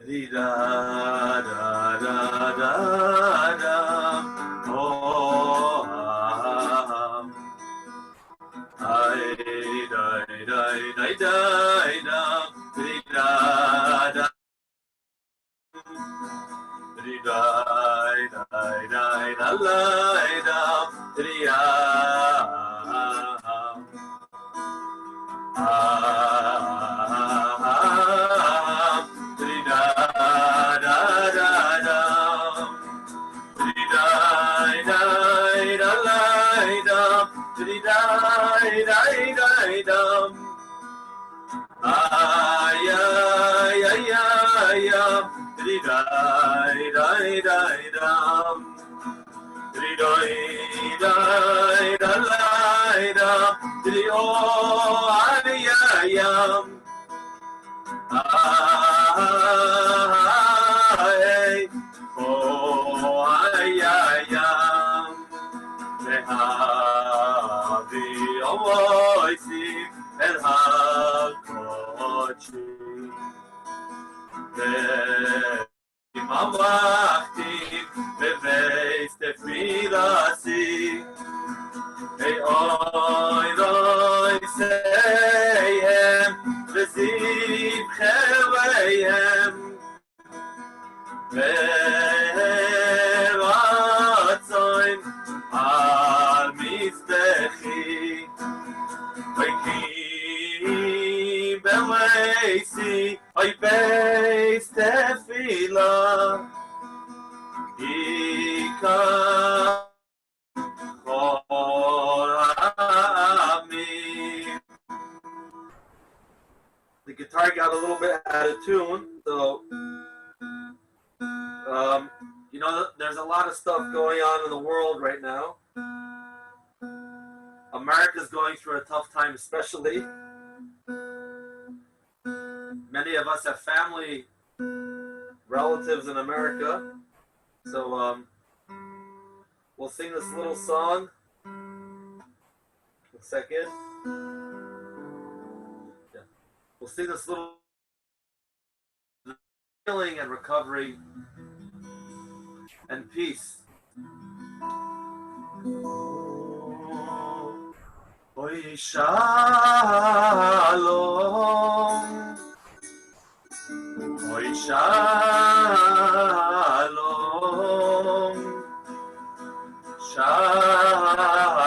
Di da da da da da. Oh, I die die die die da. Di da da. Di die die die da die da. Di ya. The guitar got a little bit out of tune, so you know, there's a lot of stuff going on in the world right now. America's going through a tough time, especially. Many of us have family, relatives in America, so we'll sing this little song. A second. Yeah. We'll sing this little healing and recovery and peace. Oy shalom, oy shalom, shalom.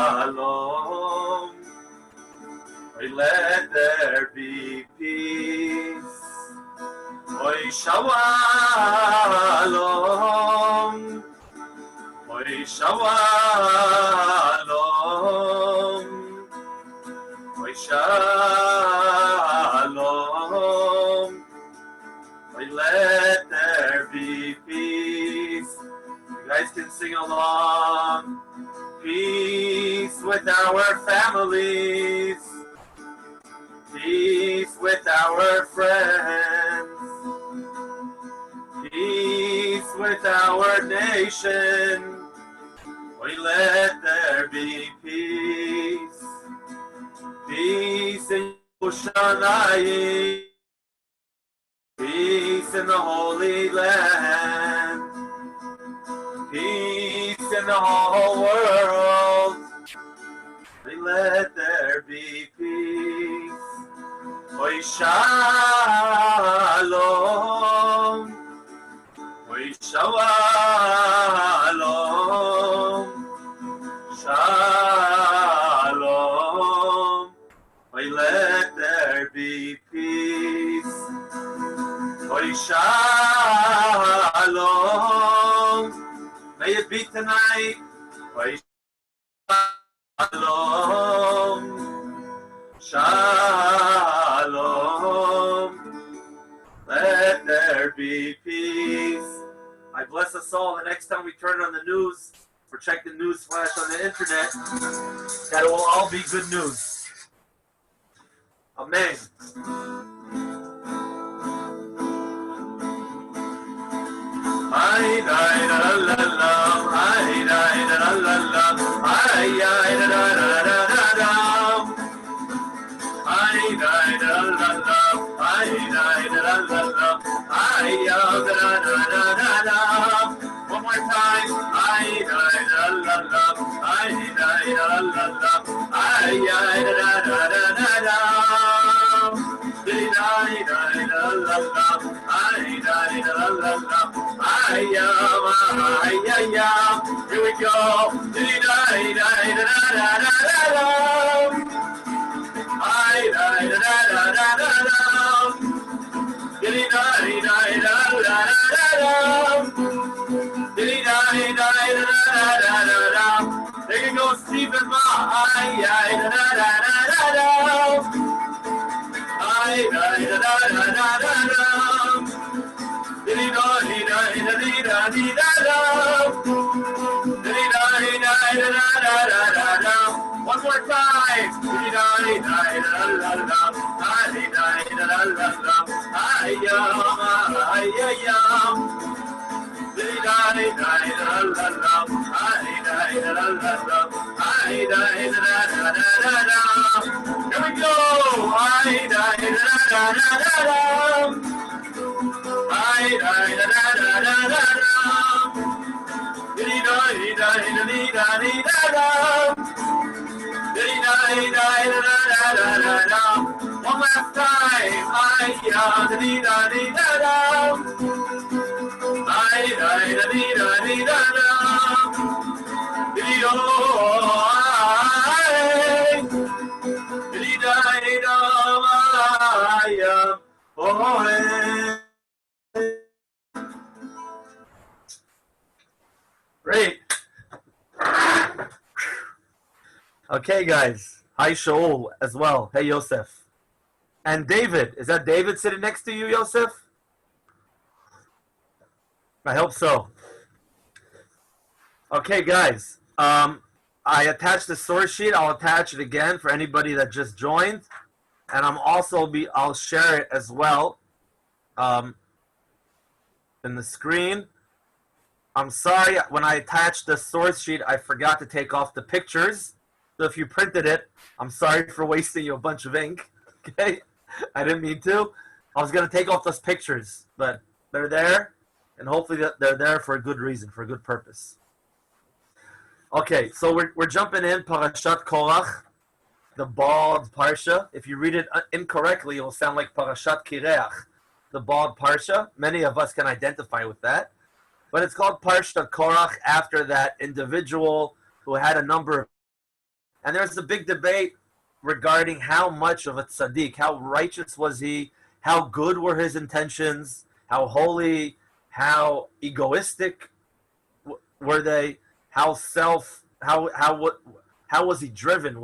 Oy let there be peace. Oy shalom, oy shalom. Shalom, let there be peace. You guys can sing along. Peace with our families. Peace with our friends. Peace with our nation. Let there be peace. Peace in Yerushalayim, peace in the Holy Land, peace in the whole world. Let there be peace. Oy shalom, oy shalom, shalom. Let there be peace. Oy shalom. May it be tonight. Oy shalom. Shalom. Let there be peace. I bless us all. The next time we turn on the news or check the news flash on the internet, that it will all be good news. Amen. Ay, Here we go. There you go, Stephen Ma. One more time. Here we go. One last time. Great. Okay, guys. Hi, Shaul, as well. Hey, Yosef. And David. Is that David sitting next to you, Yosef? I hope so. Okay, guys. I attached the source sheet. I'll attach it again for anybody that just joined. And I'll share it as well in the screen. I'm sorry, when I attached the source sheet, I forgot to take off the pictures. So if you printed it, I'm sorry for wasting you a bunch of ink. Okay? I didn't mean to. I was going to take off those pictures, but they're there, and hopefully they're there for a good reason, for a good purpose. Okay, so we're jumping in, Parashat Korach, the bald Parsha. If you read it incorrectly, it will sound like Parashat Korach, the bald Parsha. Many of us can identify with that. But it's called Parshat Korach after that individual who had a number of... And there's a big debate regarding how much of a tzaddik, how righteous was he, how good were his intentions, how holy, how egoistic were they, how was he driven?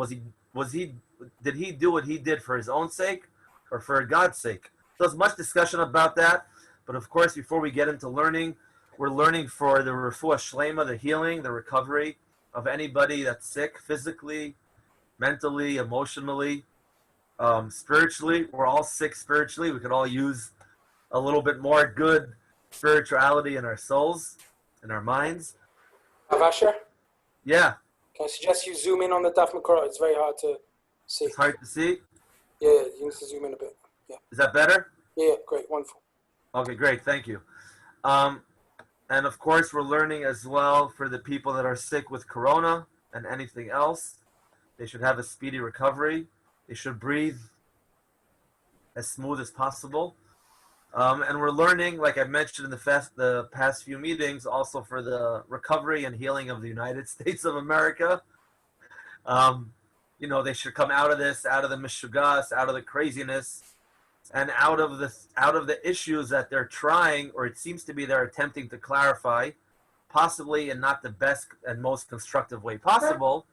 Did he do what he did for his own sake or for God's sake? So there's much discussion about that. But of course, before we get into learning, we're learning for the refuah shlema, the healing, the recovery of anybody that's sick physically, mentally, emotionally, spiritually. We're all sick spiritually. We could all use a little bit more good spirituality in our souls, in our minds. Avasher? Yeah. Can I suggest you zoom in on the Daf Makora? It's very hard to see. It's hard to see? Yeah, you need to zoom in a bit. Yeah. Is that better? Yeah, great, wonderful. Okay, great, thank you. And of course, we're learning as well for the people that are sick with corona and anything else. They should have a speedy recovery. They should breathe as smooth as possible. And we're learning, like I mentioned in the past few meetings, also for the recovery and healing of the United States of America. They should come out of this, out of the mishugas, out of the craziness, and out of the issues that they're trying, or it seems to be they're attempting to clarify, possibly in not the best and most constructive way possible,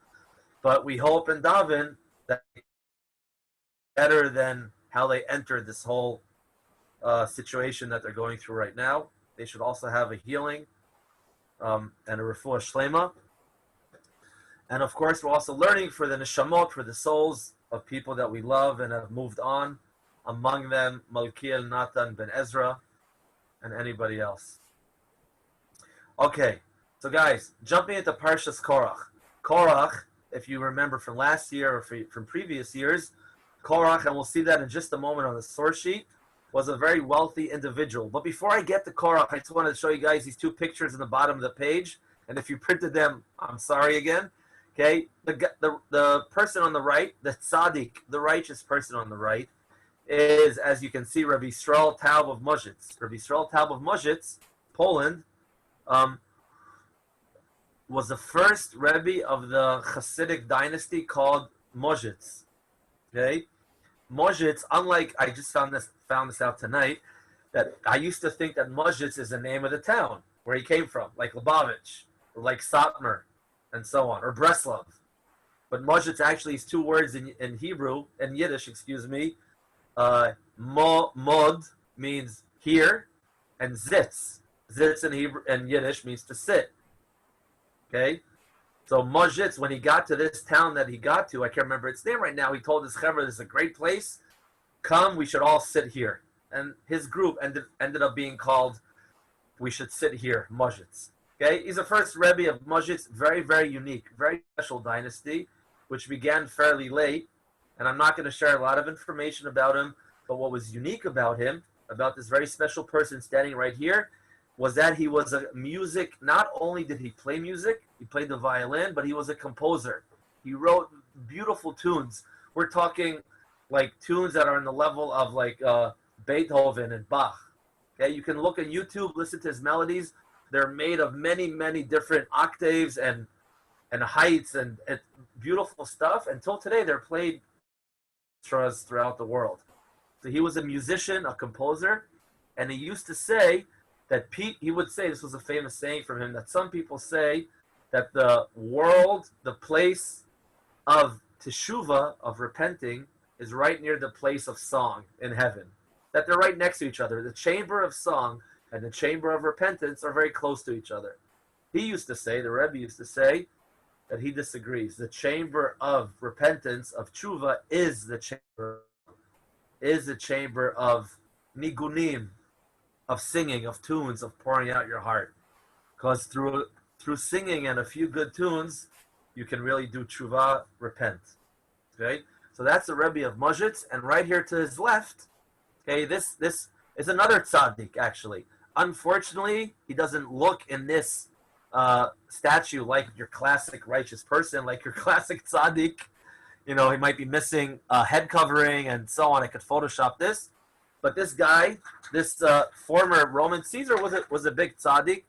but we hope and daven that better than how they entered this whole situation that they're going through right now. They should also have a healing and a refuah shlema. And of course, we're also learning for the neshamot, for the souls of people that we love and have moved on. Among them, Malkiel Natan ben Ezra, and anybody else. Okay, so guys, jumping into Parshas Korach. Korach, if you remember from last year or from previous years, Korach, and we'll see that in just a moment on the source sheet, was a very wealthy individual. But before I get to Korach, I just wanted to show you guys these two pictures in the bottom of the page. And if you printed them, I'm sorry again. Okay, the person on the right, the tzaddik, the righteous person on the right, is, as you can see, Rabbi Yisrael Taub of Mozhitz. Rabbi Yisrael Taub of Mozhitz, Poland, was the first Rebbe of the Hasidic dynasty called Mozhitz. Okay, Mozhitz. Unlike, I just found this out tonight, that I used to think that Mozhitz is the name of the town where he came from, like Lubavitch, or like Satmar, and so on, or Breslov. But Mozhitz actually is two words in Hebrew, in Yiddish, excuse me. Mod means here, and zitz. Zitz in Hebrew and Yiddish means to sit. Okay? So Mozhitz, when he got to this town that he got to, I can't remember its name right now, he told his chevra, this is a great place. Come, we should all sit here. And his group ended up being called, we should sit here, Mozhitz. Okay? He's the first Rebbe of Mozhitz, very, very unique, very special dynasty, which began fairly late. And I'm not going to share a lot of information about him, but what was unique about him, about this very special person standing right here, was that he was a music, not only did he play music, he played the violin, but he was a composer. He wrote beautiful tunes. We're talking like tunes that are in the level of like Beethoven and Bach. Okay, you can look at YouTube, listen to his melodies. They're made of many, many different octaves and heights and beautiful stuff. Until today, they're played throughout the world. So he was a musician, a composer, and he used to say that he would say, this was a famous saying from him, that some people say that the world, the place of teshuvah, of repenting, is right near the place of song in heaven. That they're right next to each other. The chamber of song and the chamber of repentance are very close to each other. He used to say, the Rebbe used to say, that he disagrees. The chamber of repentance, of tshuva, is the chamber of nigunim, of singing, of tunes, of pouring out your heart. Because through singing and a few good tunes, you can really do tshuva, repent. Okay? So that's the Rebbe of Mozhitz, and right here to his left, okay, this is another tzaddik, actually. Unfortunately, he doesn't look in this statue like your classic righteous person, like your classic tzaddik. You know, he might be missing a head covering and so on. I could Photoshop this. But this guy, this former Roman Caesar, was a big tzaddik.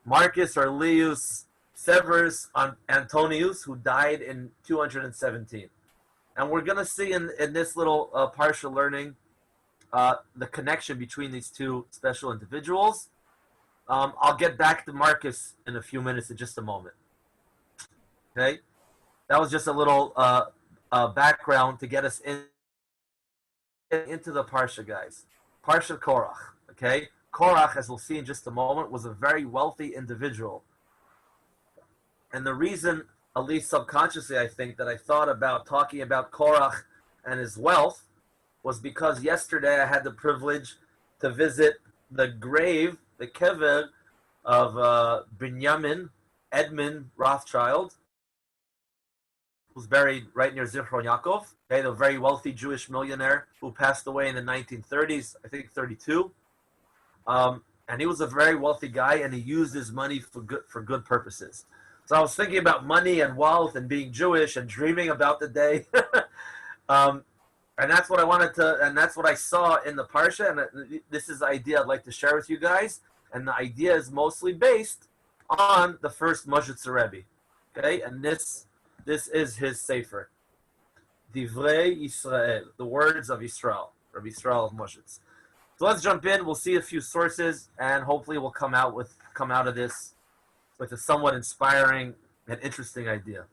Marcus Aurelius Severus Antonius, who died in 217. And we're going to see in this little partial learning the connection between these two special individuals. I'll get back to Marcus in a few minutes, in just a moment. Okay? That was just a little background to get us into the Parsha, guys. Parsha Korach. Okay? Korach, as we'll see in just a moment, was a very wealthy individual. And the reason, at least subconsciously, I think, that I thought about talking about Korach and his wealth was because yesterday I had the privilege to visit the grave, the kever of Binyamin Edmund Rothschild, who's buried right near Zichron Yaakov, okay, the very wealthy Jewish millionaire who passed away in the 1930s, I think 32. And he was a very wealthy guy, and he used his money for good purposes. So I was thinking about money and wealth and being Jewish and dreaming about the day. And that's what I wanted to, and that's what I saw in the Parsha, and this is the idea I'd like to share with you guys. And the idea is mostly based on the first Mozhitz Rebbe. Okay, and this is his sefer, Divrei Yisrael, the words of Yisrael, Rabbi Yisrael of Mozhitz. So let's jump in. We'll see a few sources, and hopefully we'll come out of this with a somewhat inspiring and interesting idea.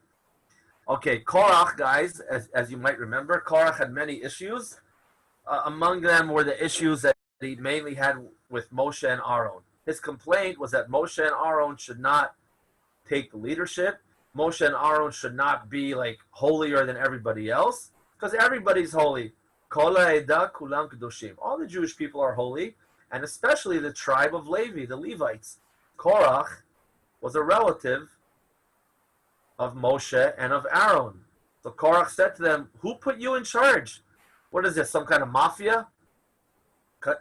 Okay, Korach, guys, as you might remember, Korach had many issues. Among them were the issues that he mainly had with Moshe and Aaron. His complaint was that Moshe and Aaron should not take the leadership. Moshe and Aaron should not be like holier than everybody else, because everybody's holy. Kol ha'edah kulam kedoshim. All the Jewish people are holy, and especially the tribe of Levi, the Levites. Korach was a relative of Moshe and of Aaron. So Korach said to them, who put you in charge? What is this, some kind of mafia?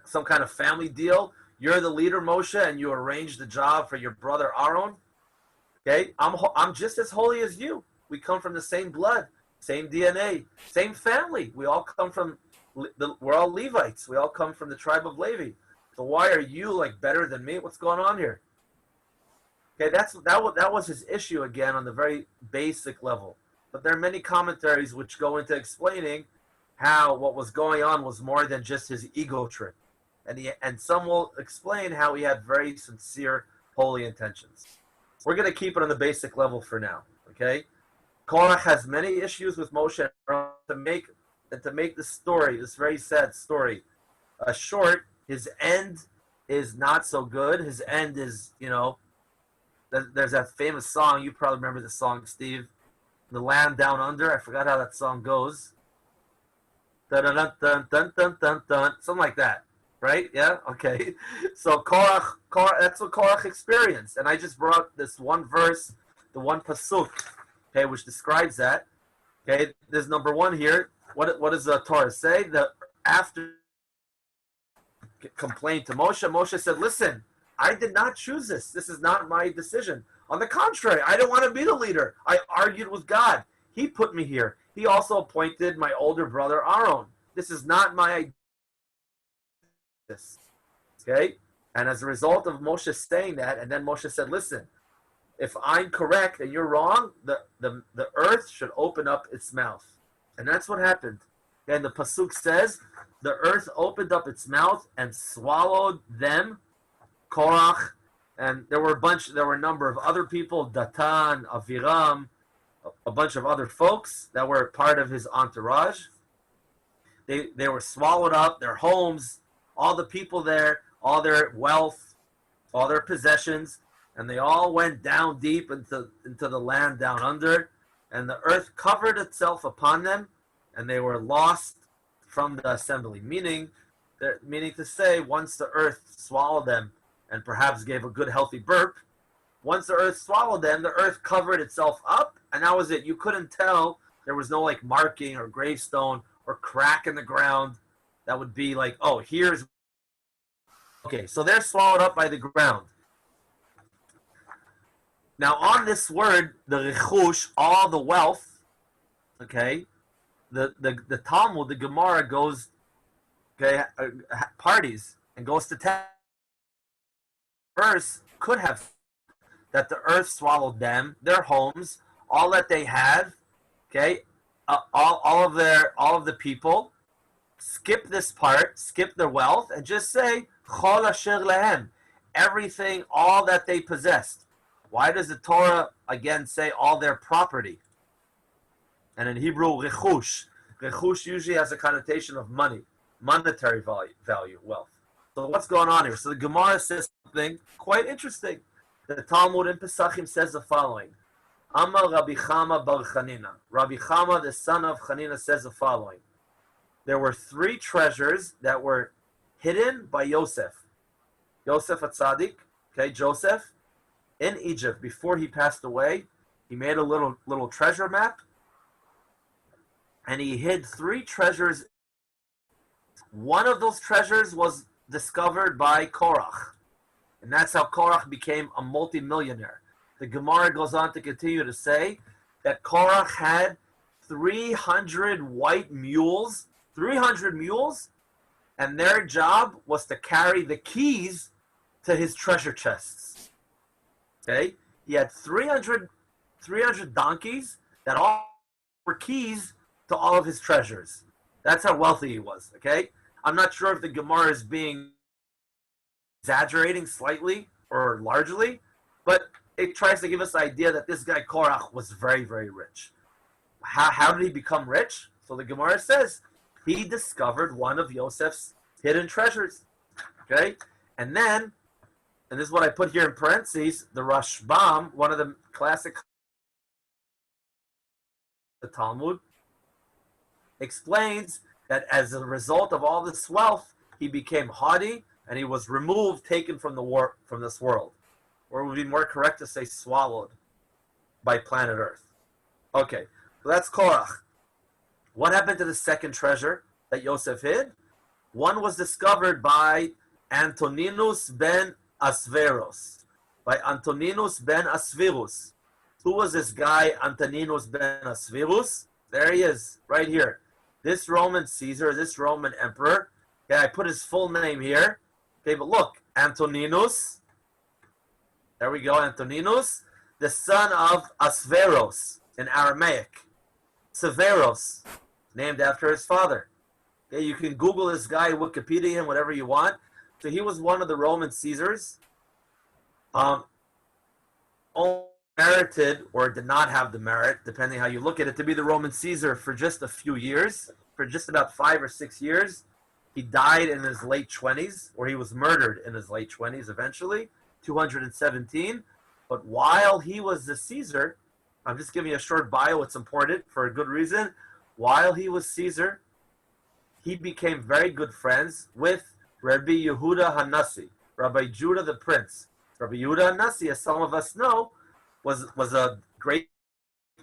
Some kind of family deal? You're the leader, Moshe, and you arranged the job for your brother Aaron? Okay, I'm just as holy as you. We come from the same blood, same DNA, same family. We all come from we're all Levites. We all come from the tribe of Levi. So why are you like better than me? What's going on here? Okay, that was his issue again on the very basic level. But there are many commentaries which go into explaining how what was going on was more than just his ego trip, and some will explain how he had very sincere, holy intentions. We're going to keep it on the basic level for now. Okay, Korach has many issues with Moshe to make this story, this very sad story, short. His end is not so good. His end is, there's that famous song. You probably remember the song, Steve. The Land Down Under. I forgot how that song goes. Dun dun dun dun dun dun dun. Something like that, right? Yeah. Okay. So Korach, that's what Korach experienced, and I just brought this one verse, the one pasuk, okay, which describes that. Okay. There's number one here. What does the Torah say? The after complained to Moshe. Moshe said, "Listen, I did not choose this. This is not my decision. On the contrary, I didn't want to be the leader. I argued with God. He put me here. He also appointed my older brother Aaron. This is not my idea." Okay? And as a result of Moshe saying that, and then Moshe said, "Listen, if I'm correct and you're wrong, the earth should open up its mouth." And that's what happened. And the pasuk says, the earth opened up its mouth and swallowed them, Korach, and there were a number of other people, Datan, Aviram, a bunch of other folks that were part of his entourage. They were swallowed up, their homes, all the people there, all their wealth, all their possessions, and they all went down deep into the land down under, and the earth covered itself upon them, and they were lost from the assembly. Meaning to say, once the earth swallowed them, and perhaps gave a good healthy burp, once the earth swallowed them, the earth covered itself up, and that was it. You couldn't tell. There was no like marking or gravestone or crack in the ground that would be like, oh, here's... Okay, so they're swallowed up by the ground. Now on this word, the rechush, all the wealth, okay, the Talmud, the Gemara goes, okay, parties, and goes to tell. Verse could have that the earth swallowed them, their homes, all that they had, okay, all of the people. Skip this part, skip their wealth, and just say chol asher lehem, everything, all that they possessed. Why does the Torah again say all their property? And in Hebrew, rechush. Rechush usually has a connotation of money, monetary value, wealth. So what's going on here? So the Gemara says something quite interesting. The Talmud in Pesachim says the following. Amar Rabbi Chama bar Chanina. Rabbi Chama, the son of Chanina, says the following. There were 3 treasures that were hidden by Yosef. Yosef HaTzadik, okay, Joseph, in Egypt. Before he passed away, he made a little treasure map, and he hid 3 treasures. One of those treasures was discovered by Korach, and that's how Korach became a multimillionaire. The Gemara goes on to continue to say that Korach had 300 white mules, 300 mules, and their job was to carry the keys to his treasure chests. Okay? He had 300 donkeys that all were keys to all of his treasures. That's how wealthy he was, okay? I'm not sure if the Gemara is being exaggerating slightly or largely, but it tries to give us the idea that this guy Korach was very, very rich. How did he become rich? So the Gemara says he discovered one of Yosef's hidden treasures, okay? And then, and this is what I put here in parentheses, the Rashbam, one of the classic the Talmud, explains that as a result of all this wealth, he became haughty and he was removed, taken from this world. Or it would be more correct to say swallowed by planet Earth. Okay, so that's Korach. What happened to the second treasure that Yosef hid? One was discovered by Antoninus ben Asveros. By Antoninus ben Asvirus. Who was this guy, Antoninus ben Asvirus? There he is, right here. this Roman Caesar, this Roman emperor, okay, I put his full name here. Okay, but look, Antoninus. There we go, Antoninus, the son of Asveros in Aramaic. Severus, named after his father. Okay, you can Google this guy, Wikipedia him, whatever you want. So he was one of the Roman Caesars. Only merited or did not have the merit, depending how you look at it, to be the Roman Caesar for just a few years, for just about 5 or 6 years. He died in his late 20s, or he was murdered in his late 20s eventually, 217. But while he was the Caesar, I'm just giving you a short bio, it's important for a good reason. While he was Caesar, he became very good friends with Rabbi Yehuda Hanassi, Rabbi Judah the Prince. Rabbi Yehuda Hanassi, as some of us know, was a great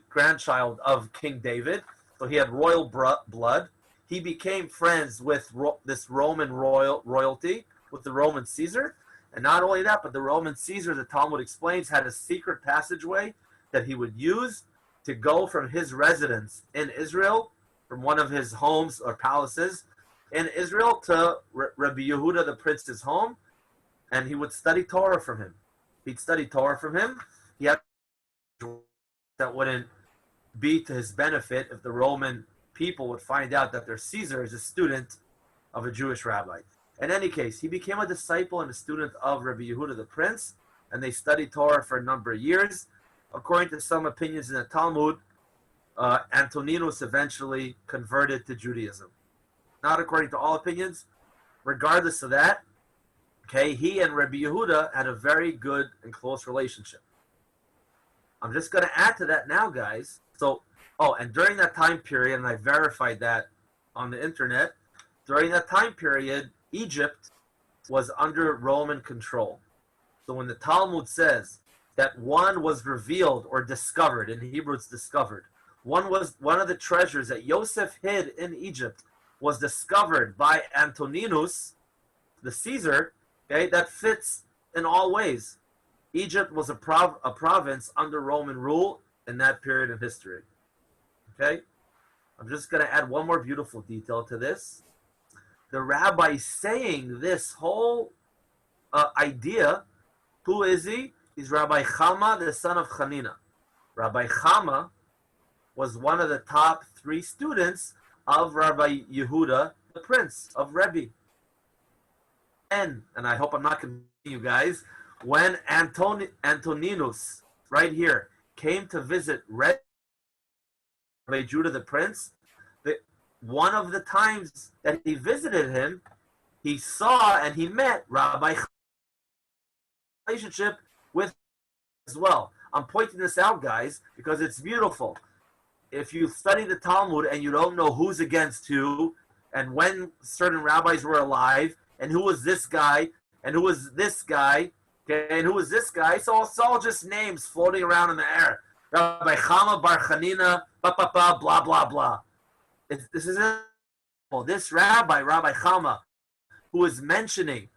grandchild of King David, so he had royal blood. He became friends with this Roman royalty, with the Roman Caesar. And not only that, but the Roman Caesar, the Talmud explains, had a secret passageway that he would use to go from his residence in Israel, from one of his homes or palaces in Israel, to Rabbi Yehuda the Prince's home, and he would study Torah from him. He'd study Torah from him. He had that wouldn't be to his benefit if the Roman people would find out that their Caesar is a student of a Jewish rabbi. In any case, he became a disciple and a student of Rabbi Yehuda the Prince, and they studied Torah for a number of years. According to some opinions in the Talmud, Antoninus eventually converted to Judaism. Not according to all opinions. Regardless of that, okay, he and Rabbi Yehuda had a very good and close relationship. I'm just going to add to that now, guys. So, and during that time period, and I verified that on the internet, during that time period, Egypt was under Roman control. So when the Talmud says that one was revealed or discovered, in Hebrew it's discovered, one of the treasures that Yosef hid in Egypt was discovered by Antoninus, the Caesar, okay, that fits in all ways. Egypt was a province under Roman rule in that period of history. Okay? I'm just going to add one more beautiful detail to this. The rabbi saying this whole idea, who is he? He's Rabbi Chama, the son of Chanina. Rabbi Chama was one of the top 3 students of Rabbi Yehuda, the Prince of Rebbe. And I hope I'm not confusing you guys, when Antoninus, right here, came to visit Rabbi Judah the Prince, one of the times that he visited him, he saw and he met Rabbi relationship with as well. I'm pointing this out, guys, because it's beautiful. If you study the Talmud and you don't know who's against who, and when certain rabbis were alive, and who was this guy, and who was this guy, okay, and who was this guy, so it's all just names floating around in the air. Rabbi Chama Bar Chanina, blah, blah, blah. This isn't this rabbi, Rabbi Chama, who is mentioning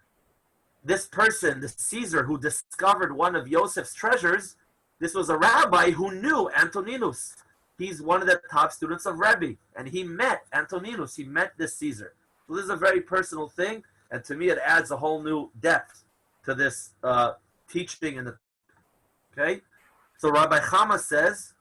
this person, the Caesar, who discovered one of Yosef's treasures. This was a rabbi who knew Antoninus. He's one of the top students of Rebbe, and he met Antoninus. He met this Caesar. So this is a very personal thing, and to me it adds a whole new depth to this teaching. Okay? So Rabbi Chama says,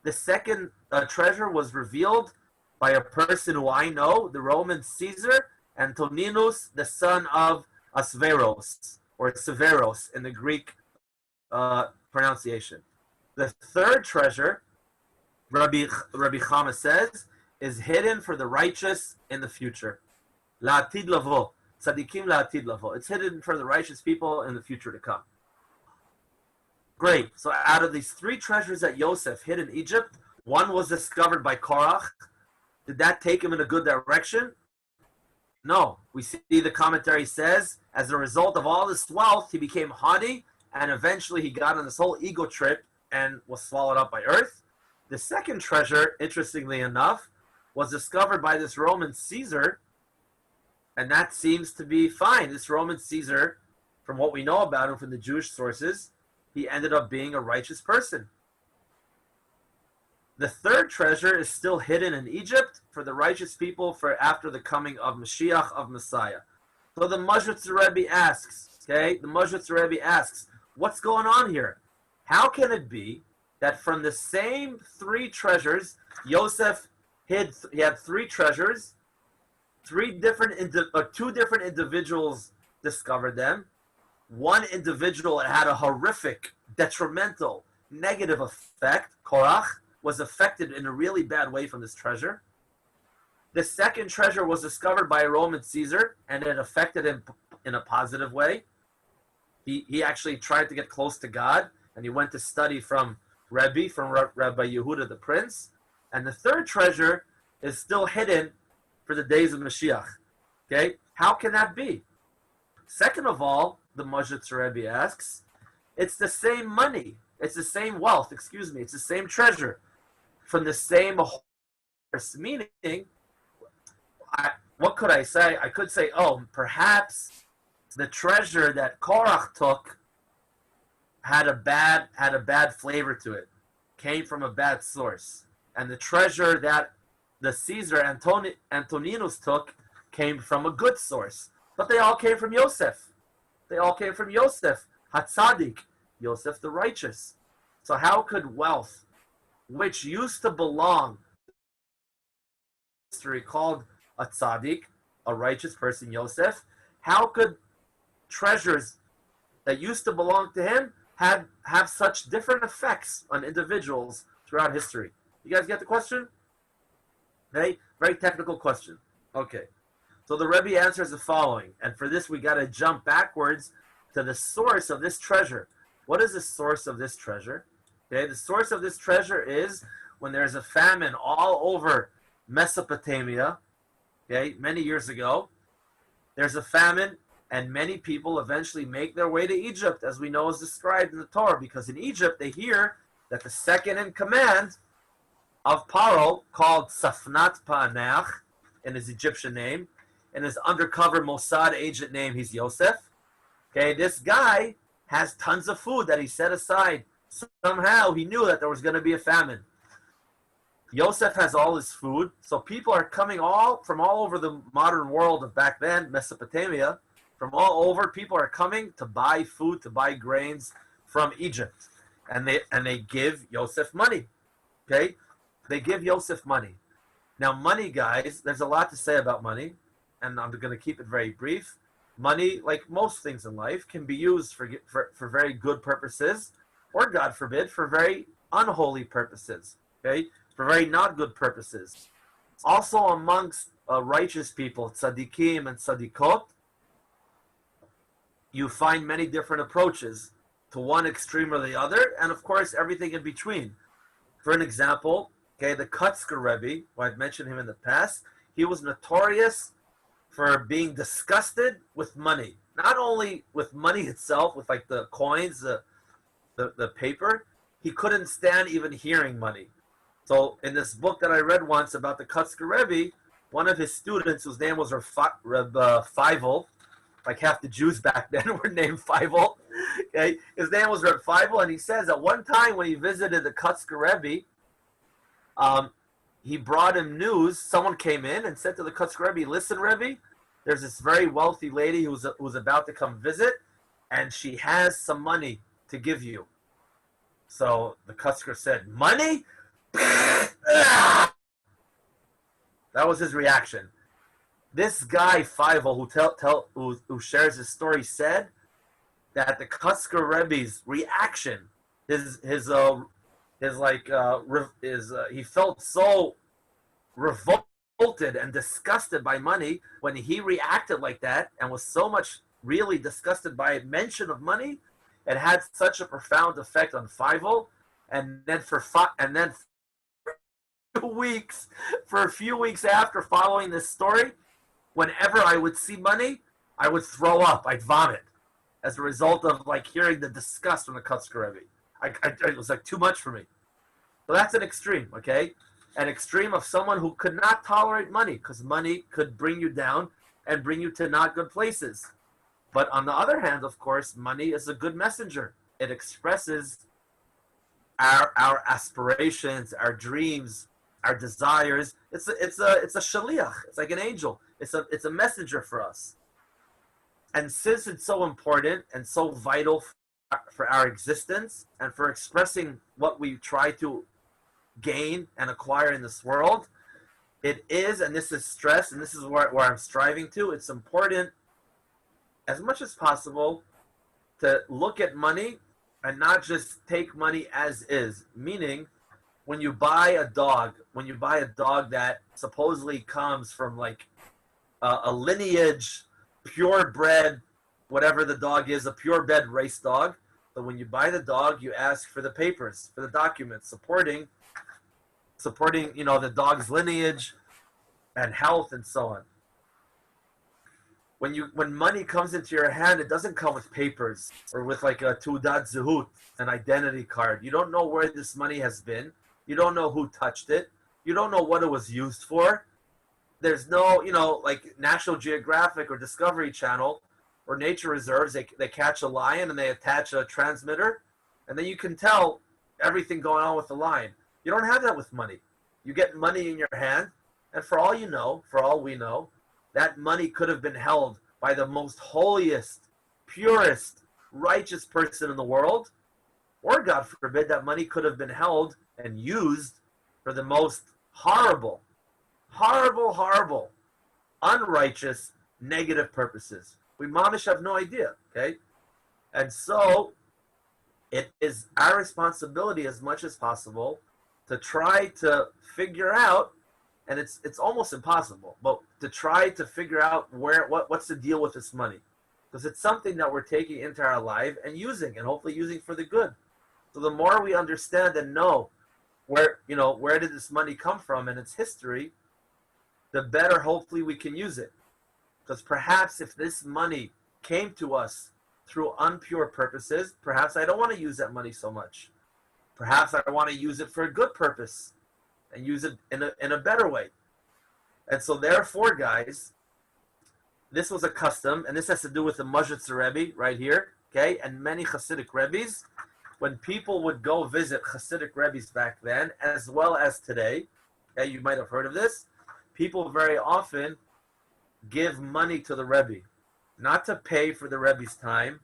the second treasure was revealed by a person who I know, the Roman Caesar, Antoninus, the son of Asveros, or Severos in the Greek pronunciation. The third treasure, Rabbi Chama says, is hidden for the righteous in the future. La'atid lavo, tzadikim la'atid lavo. It's hidden for the righteous people in the future to come. Great. So out of these 3 treasures that Yosef hid in Egypt, one was discovered by Korach. Did that take him in a good direction? No. We see the commentary says, as a result of all this wealth, he became haughty, and eventually he got on this whole ego trip and was swallowed up by earth. The second treasure, interestingly enough, was discovered by this Roman Caesar, and that seems to be fine. This Roman Caesar, from what we know about him from the Jewish sources, he ended up being a righteous person. The third treasure is still hidden in Egypt for the righteous people for after the coming of Mashiach, of Messiah. So the Mashritz Rebbe asks, what's going on here? How can it be that from the same three treasures, Yosef he had three treasures, two different individuals discovered them. One individual had a horrific, detrimental, negative effect. Korach was affected in a really bad way from this treasure. The second treasure was discovered by a Roman Caesar, and it affected him in a positive way. He actually tried to get close to God, and he went to study from Rabbi Yehuda the Prince. And the third treasure is still hidden for the days of Mashiach. Okay? How can that be? Second of all, the Mashritz Rebbe asks, it's the same money. It's the same wealth, it's the same treasure from the same horse. Meaning, what could I say? I could say, perhaps the treasure that Korach took had a bad flavor to it, came from a bad source. And the treasure that the Caesar Antoninus took came from a good source. But they all came from Yosef. Hatzadik, Yosef the righteous. So how could wealth, which used to belong to history called a tzaddik, a righteous person, Yosef, how could treasures that used to belong to him have such different effects on individuals throughout history? You guys get the question? Okay, very technical question. Okay, so the Rebbe answers the following, and for this we got to jump backwards to the source of this treasure. What is the source of this treasure? Okay, the source of this treasure is when there's a famine all over Mesopotamia. Okay, many years ago, there's a famine, and many people eventually make their way to Egypt, as we know is described in the Torah, because in Egypt they hear that the second in command of Paro, called Safnat Pa'aneach, in his Egyptian name, in his undercover Mossad agent name, he's Yosef. Okay, this guy has tons of food that he set aside. Somehow he knew that there was going to be a famine. Yosef has all his food, so people are coming from all over the modern world of back then, Mesopotamia, from all over. People are coming to buy food, to buy grains from Egypt, and they give Yosef money. Okay, they give Yosef money. Now, money, guys, there's a lot to say about money, and I'm going to keep it very brief. Money, like most things in life, can be used for very good purposes, or God forbid, for very unholy purposes. Okay, for very not good purposes. Also, amongst righteous people, tzaddikim and tzaddikot, you find many different approaches to one extreme or the other, and of course, everything in between. For an example, okay, the Kotzker Rebbe, who I've mentioned him in the past, he was notorious for being disgusted with money. Not only with money itself, with like the coins, the paper, he couldn't stand even hearing money. So in this book that I read once about the Kotzker Rebbe, one of his students, whose name was Reb Feivel, like half the Jews back then were named Feivel. Okay, his name was Reb Feivel, and he says that one time when he visited the Kotzker Rebbe, he brought him news. Someone came in and said to the Kotzker Rebbe, "Listen, Rebbe, there's this very wealthy lady who's about to come visit, and she has some money to give you." So the Kotzker said, "Money?" That was his reaction. This guy Feivel, who shares his story, said that the Kotzker Rebbe's reaction, he felt so revolted and disgusted by money when he reacted like that, and was so much really disgusted by a mention of money. It had such a profound effect on Feivel, and then for a few weeks after following this story, whenever I would see money, I would throw up. I'd vomit as a result of like hearing the disgust from the Kotzker Rebbe. It was like too much for me. So that's an extreme, okay? An extreme of someone who could not tolerate money, because money could bring you down and bring you to not good places. But on the other hand, of course, money is a good messenger. It expresses our aspirations, our dreams, our desires. It's a shaliach. It's like an angel. It's a messenger for us. And since it's so important and so vital for our existence and for expressing what we try to gain and acquire in this world, it is, and this is stress, and this is where I'm striving to, it's important as much as possible to look at money and not just take money as is. Meaning, when you buy a dog that supposedly comes from like a lineage, purebred, whatever the dog is, a purebred race dog. But when you buy the dog, you ask for the papers, for the documents supporting the dog's lineage and health and so on. When money comes into your hand, it doesn't come with papers or with like a tudat zehut, an identity card. You don't know where this money has been. You don't know who touched it. You don't know what it was used for. There's no, like National Geographic or Discovery Channel or nature reserves, they catch a lion and they attach a transmitter, and then you can tell everything going on with the lion. You don't have that with money. You get money in your hand, and for all we know, that money could have been held by the most holiest, purest, righteous person in the world, or God forbid, that money could have been held and used for the most horrible, unrighteous, negative purposes. We mamish have no idea, okay? And so it is our responsibility as much as possible to try to figure out, and it's almost impossible, but to try to figure out what's the deal with this money. Because it's something that we're taking into our life and using, and hopefully using for the good. So the more we understand and know where did this money come from and its history, the better hopefully we can use it. Because perhaps if this money came to us through impure purposes, perhaps I don't want to use that money so much. Perhaps I want to use it for a good purpose and use it in a better way. And so therefore, guys, this was a custom, and this has to do with the Mazhitzer Rebbe right here, okay, and many Hasidic Rebbes. When people would go visit Hasidic Rebbes back then, as well as today, okay, you might have heard of this, people very often give money to the Rebbe, not to pay for the Rebbe's time,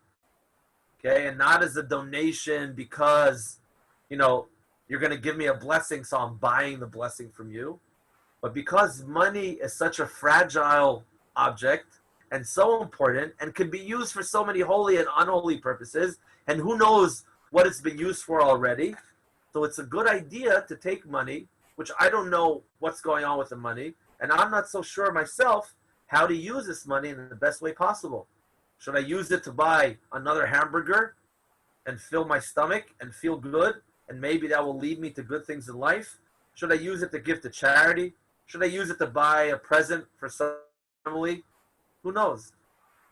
okay, and not as a donation because, you're going to give me a blessing, so I'm buying the blessing from you, but because money is such a fragile object and so important and could be used for so many holy and unholy purposes, and who knows what it's been used for already. So it's a good idea to take money, which I don't know what's going on with the money, and I'm not so sure myself how to use this money in the best way possible. Should I use it to buy another hamburger and fill my stomach and feel good, and maybe that will lead me to good things in life? Should I use it to give to charity? Should I use it to buy a present for some family? Who knows?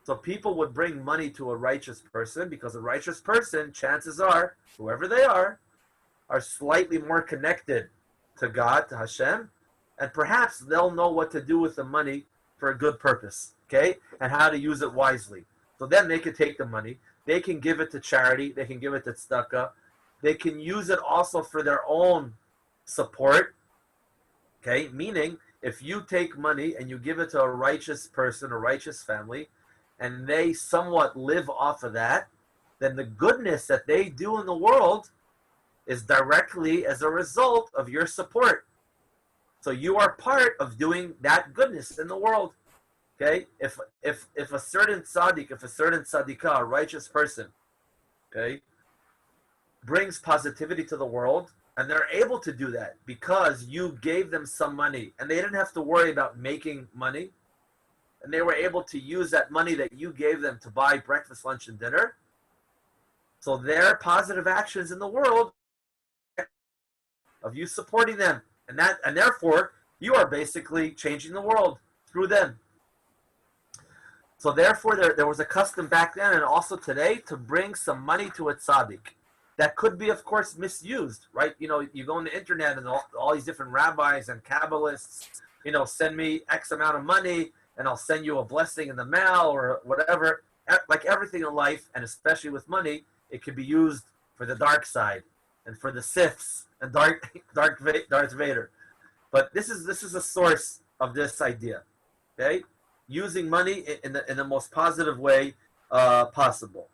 So people would bring money to a righteous person because a righteous person, chances are, whoever they are slightly more connected to God, to Hashem, and perhaps they'll know what to do with the money for a good purpose, okay, and how to use it wisely. So then they can take the money, they can give it to charity, they can give it to tzedakah, they can use it also for their own support, okay, meaning if you take money and you give it to a righteous person, a righteous family, and they somewhat live off of that, then the goodness that they do in the world is directly as a result of your support. So you are part of doing that goodness in the world. Okay? If a certain tzaddik, if a certain tzaddikah, a righteous person, okay, brings positivity to the world, and they're able to do that because you gave them some money, and they didn't have to worry about making money, and they were able to use that money that you gave them to buy breakfast, lunch, and dinner. So their positive actions in the world of you supporting them, and therefore you are basically changing the world through them. So therefore there was a custom back then and also today to bring some money to a tzaddik. That could be, of course, misused, right? You go on the internet and all these different rabbis and Kabbalists, send me X amount of money and I'll send you a blessing in the mail or whatever. Like everything in life, and especially with money, it can be used for the dark side. and for the Siths and Darth Vader. But this is a source of this idea. Okay, using money in the most positive way possible.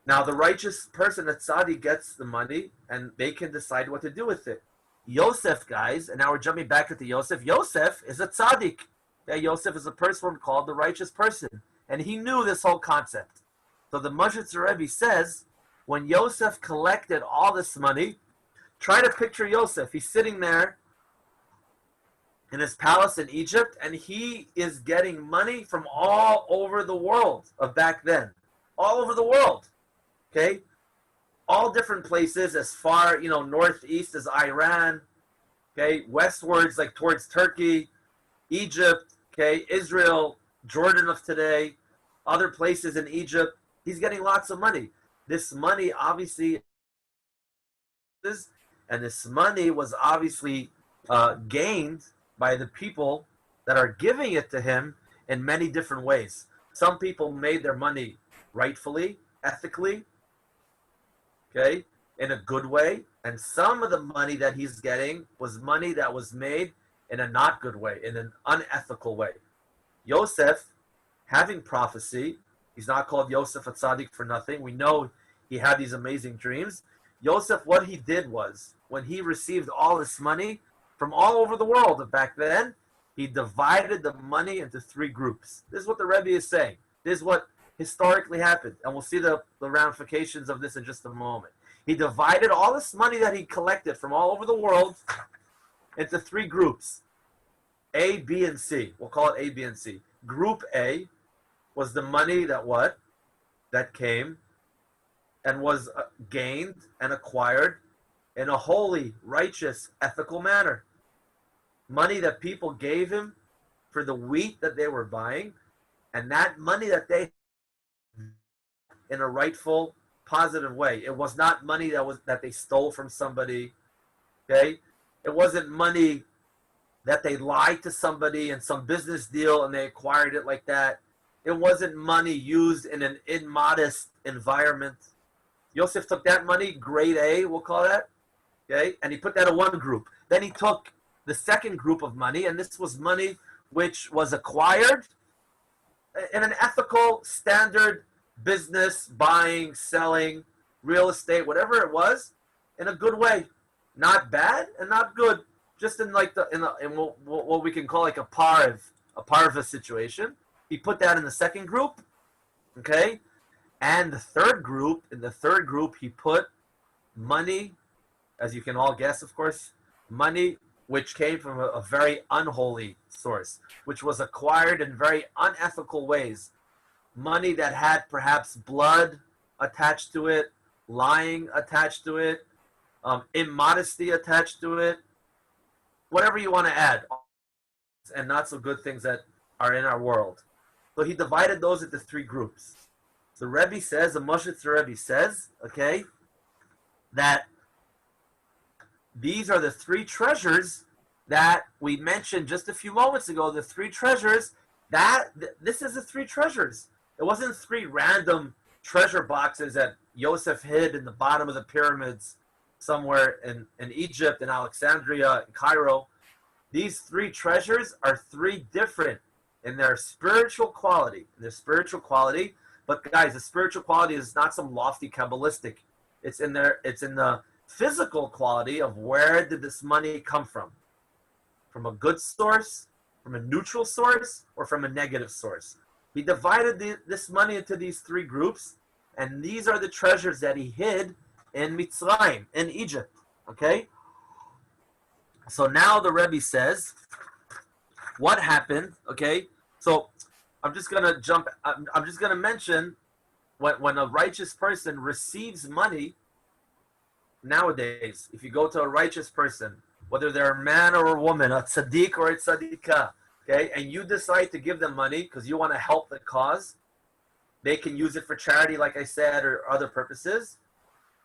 Now, the righteous person at tzaddik gets the money, and they can decide what to do with it. Yosef, guys, and now we're jumping back into Yosef. Yosef is a tzaddik. Okay, Yosef is a person called the righteous person, and he knew this whole concept. So the Moshe Rebbe says, when Yosef collected all this money, try to picture Yosef. He's sitting there in his palace in Egypt, and he is getting money from all over the world of back then. All over the world. Okay? All different places, as far, northeast as Iran, okay, westwards, like towards Turkey, Egypt, okay, Israel, Jordan of today, other places in Egypt. He's getting lots of money. This money obviously and this money was obviously gained by the people that are giving it to him in many different ways. Some people made their money rightfully, ethically, okay, in a good way, and some of the money that he's getting was money that was made in a not good way, in an unethical way. Yosef, having prophecy, he's not called Yosef a tzaddik for nothing. We know he had these amazing dreams. Yosef, what he did was, when he received all this money from all over the world back then, he divided the money into three groups. This is what the Rebbe is saying. This is what historically happened, and we'll see the ramifications of this in just a moment. He divided all this money that he collected from all over the world into three groups, A, B, and C. We'll call it A, B, and C. Group A was the money that came and was gained and acquired in a holy, righteous, ethical manner. Money that people gave him for the wheat that they were buying, and that money that they in a rightful, positive way. It was not money that they stole from somebody. Okay? It wasn't money that they lied to somebody in some business deal and they acquired it like that. It wasn't money used in an immodest environment. Yosef took that money, grade A, we'll call that, okay, and he put that in one group. Then he took the second group of money, and this was money which was acquired in an ethical, standard business, buying, selling, real estate, whatever it was, in a good way. Not bad and not good. Just in like in what we can call like a parva situation. He put that in the second group, okay? And in the third group, he put money, as you can all guess, of course, money which came from a very unholy source, which was acquired in very unethical ways. Money that had perhaps blood attached to it, lying attached to it, immodesty attached to it, whatever you want to add, and not so good things that are in our world. So he divided those into three groups. The Rebbe says, the Moshe Rebbe says, okay, that these are the three treasures that we mentioned just a few moments ago. The three treasures this is the three treasures. It wasn't three random treasure boxes that Yosef hid in the bottom of the pyramids somewhere in Egypt, in Alexandria, in Cairo. These three treasures are three different in their spiritual quality. But guys, the spiritual quality is not some lofty Kabbalistic. It's in the physical quality of where did this money come from? From a good source, from a neutral source, or from a negative source? He divided this money into these three groups, and these are the treasures that he hid in Mitzrayim, in Egypt. Okay? So now the Rebbe says, what happened? Okay? So I'm just going to mention when a righteous person receives money nowadays, if you go to a righteous person, whether they're a man or a woman, a tzaddik or a tzaddikah, okay, and you decide to give them money because you want to help the cause, they can use it for charity, like I said, or other purposes.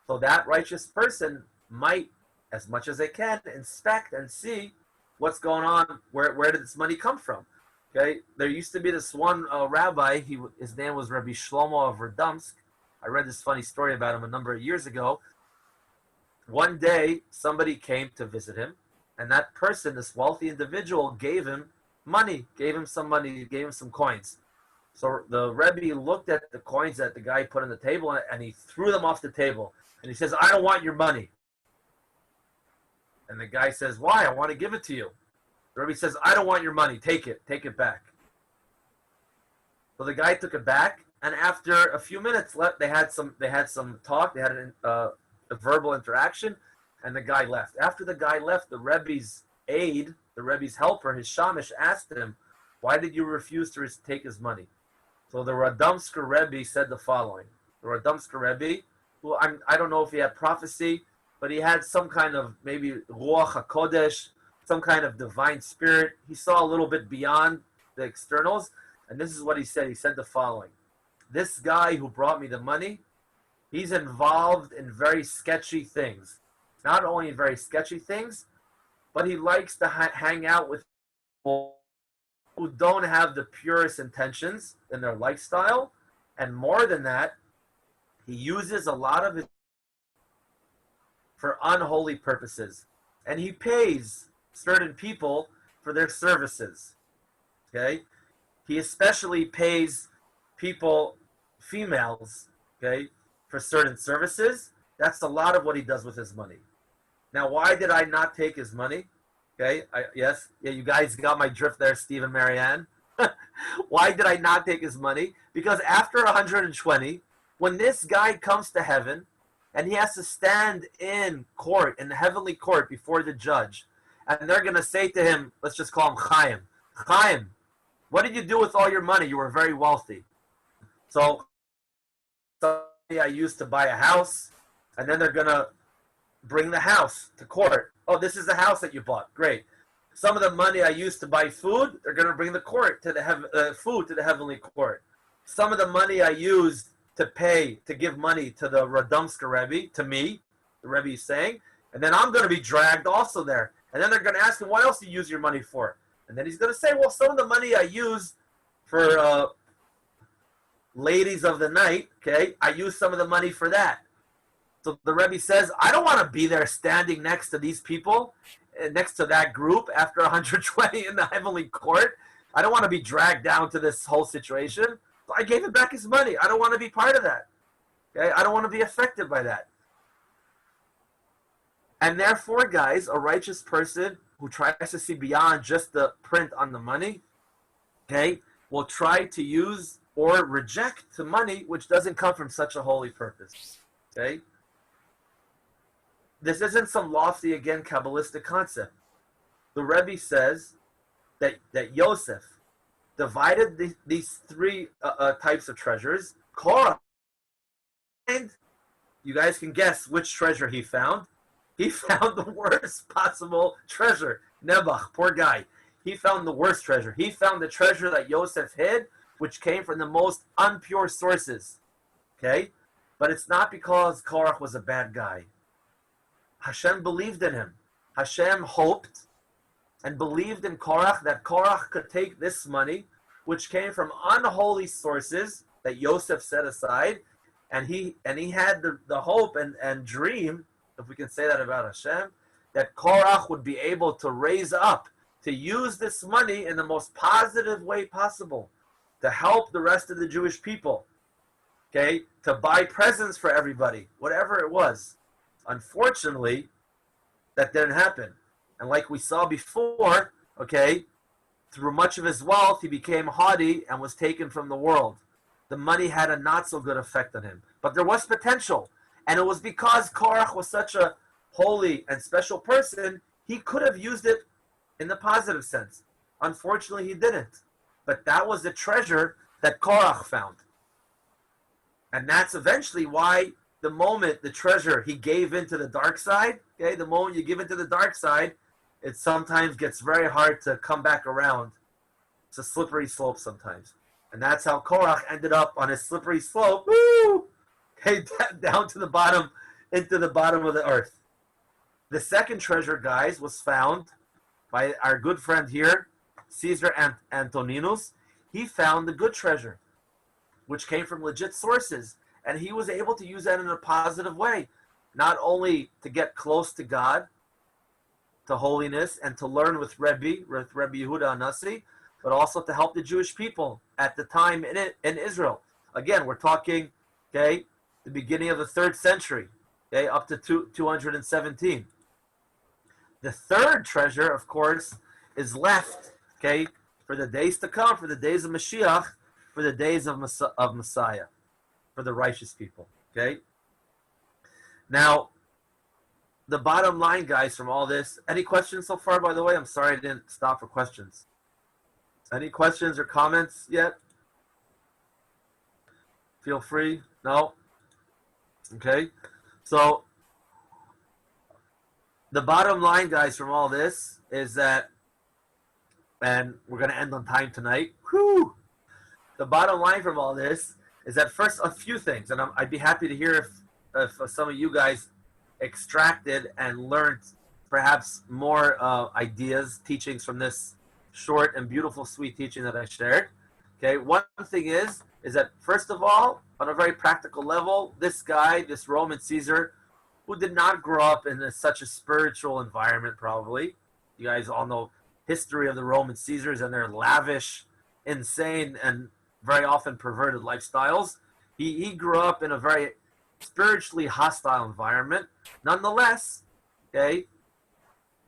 So that righteous person might, as much as they can, inspect and see what's going on, where did this money come from. Okay, there used to be this one rabbi. His name was Rabbi Shlomo of Radomsk. I read this funny story about him a number of years ago. One day, somebody came to visit him, and that person, this wealthy individual, gave him money, gave him some money, gave him some coins. So the Rebbe looked at the coins that the guy put on the table, and he threw them off the table. And he says, I don't want your money. And the guy says, why? I want to give it to you. The Rebbe says, I don't want your money. Take it back. So the guy took it back, and after a few minutes left, they had some talk, they had a verbal interaction, and the guy left. After the guy left, the Rebbe's aide, the Rebbe's helper, his shamish, asked him, why did you refuse to take his money? So the Radomsker Rebbe said the following. The Radomsker Rebbe, who I don't know if he had prophecy, but he had some kind of maybe Ruach HaKodesh, some kind of divine spirit. He saw a little bit beyond the externals, and this is what he said. He said the following. This guy who brought me the money, he's involved in very sketchy things. Not only in very sketchy things, but he likes to hang out with people who don't have the purest intentions in their lifestyle. And more than that, he uses a lot of it for unholy purposes. And he pays certain people for their services. Okay? He especially pays people, females, okay, for certain services. That's a lot of what he does with his money. Now, why did I not take his money? Okay, you guys got my drift there, Steve and Marianne. Why did I not take his money? Because after 120, when this guy comes to heaven and he has to stand in court, in the heavenly court before the judge, and they're going to say to him, let's just call him Chaim. Chaim, what did you do with all your money? You were very wealthy. So I used to buy a house, and then they're going to bring the house to court. Oh, this is the house that you bought. Great. Some of the money I used to buy food, they're going to bring the court to the food to the heavenly court. Some of the money I used to give money to the Radomsker Rebbe, to me, the Rebbe is saying, and then I'm going to be dragged also there. And then they're going to ask him, what else do you use your money for? And then he's going to say, well, some of the money I used for ladies of the night, okay, I used some of the money for that. So the Rebbe says, I don't want to be there standing next to these people, next to that group after 120 in the heavenly court. I don't want to be dragged down to this whole situation. So I gave him back his money. I don't want to be part of that. Okay? I don't want to be affected by that. And therefore, guys, a righteous person who tries to see beyond just the print on the money, okay, will try to use or reject the money which doesn't come from such a holy purpose. Okay? This isn't some lofty, again, Kabbalistic concept. The Rebbe says that Yosef divided these three types of treasures. Korach, and you guys can guess which treasure he found. He found the worst possible treasure. Nebuch, poor guy. He found the worst treasure. He found the treasure that Yosef hid, which came from the most unpure sources. Okay? But it's not because Korach was a bad guy. Hashem believed in him. Hashem hoped and believed in Korach that Korach could take this money, which came from unholy sources that Yosef set aside, and he had the hope and dream, if we can say that about Hashem, that Korach would be able to raise up, to use this money in the most positive way possible, to help the rest of the Jewish people, okay, to buy presents for everybody, whatever it was. Unfortunately, that didn't happen. And like we saw before, okay, through much of his wealth, he became haughty and was taken from the world. The money had a not so good effect on him. But there was potential. And it was because Korach was such a holy and special person, he could have used it in the positive sense. Unfortunately, he didn't. But that was the treasure that Korach found. And that's eventually why the moment the treasure he gave into the dark side, okay, the moment you give into the dark side, it sometimes gets very hard to come back around. It's a slippery slope sometimes. And that's how Korach ended up on his slippery slope, okay, down to the bottom, into the bottom of the earth. The second treasure, guys, was found by our good friend here, Caesar Antoninus. He found the good treasure, which came from legit sources. And he was able to use that in a positive way, not only to get close to God, to holiness, and to learn with Rebbe Yehuda Anasi, but also to help the Jewish people at the time in Israel. Again, we're talking, okay, the beginning of the 3rd century, okay, up to 217. The third treasure, of course, is left, okay, for the days to come, for the days of Mashiach, for the days of Messiah, for the righteous people, okay? Now, the bottom line, guys, from all this, any questions so far, by the way? I'm sorry I didn't stop for questions. Any questions or comments yet? Feel free. No? Okay. So, the bottom line, guys, from all this is that, and we're going to end on time tonight. Whew! The bottom line from all this is that first, a few things, and I'd be happy to hear if some of you guys extracted and learned perhaps more ideas, teachings from this short and beautiful, sweet teaching that I shared. Okay, one thing is that first of all, on a very practical level, this guy, this Roman Caesar, who did not grow up in such a spiritual environment, probably. You guys all know history of the Roman Caesars and their lavish, insane, and very often perverted lifestyles. He grew up in a very spiritually hostile environment. Nonetheless, okay,